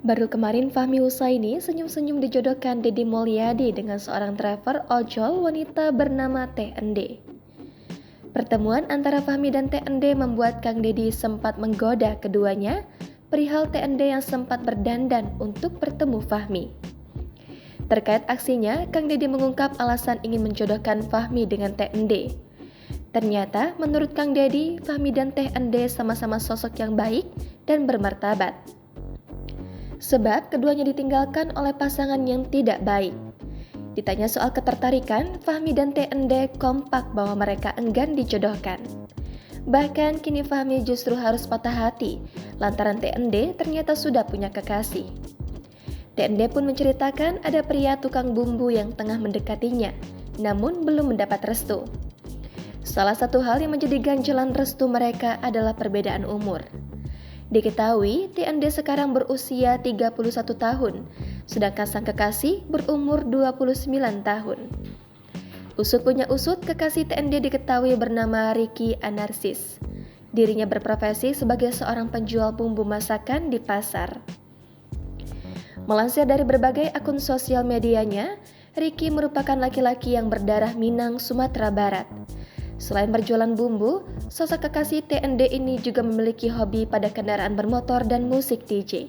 Baru kemarin Fahmi Husaini senyum-senyum dijodohkan Deddy Mulyadi dengan seorang driver ojol wanita bernama TND. Pertemuan antara Fahmi dan TND membuat Kang Deddy sempat menggoda keduanya perihal TND yang sempat berdandan untuk bertemu Fahmi. Terkait aksinya, Kang Deddy mengungkap alasan ingin menjodohkan Fahmi dengan TND. Ternyata, menurut Kang Deddy, Fahmi dan TND sama-sama sosok yang baik dan bermartabat. Sebab keduanya ditinggalkan oleh pasangan yang tidak baik. Ditanya soal ketertarikan, Fahmi dan TND kompak bahwa mereka enggan dijodohkan. Bahkan kini Fahmi justru harus patah hati lantaran TND ternyata sudah punya kekasih. TND pun menceritakan ada pria tukang bumbu yang tengah mendekatinya, namun belum mendapat restu. Salah satu hal yang menjadi ganjalan restu mereka adalah perbedaan umur. Diketahui TND sekarang berusia 31 tahun, sedangkan sang kekasih berumur 29 tahun. Usut punya usut, kekasih TND diketahui bernama Ricky Anarsis. Dirinya berprofesi sebagai seorang penjual bumbu masakan di pasar. Melansir dari berbagai akun sosial medianya, Ricky merupakan laki-laki yang berdarah Minang, Sumatera Barat. Selain berjualan bumbu, sosok kekasih TND ini juga memiliki hobi pada kendaraan bermotor dan musik DJ.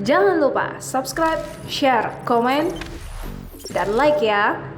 Jangan lupa subscribe, share, komen, dan like ya!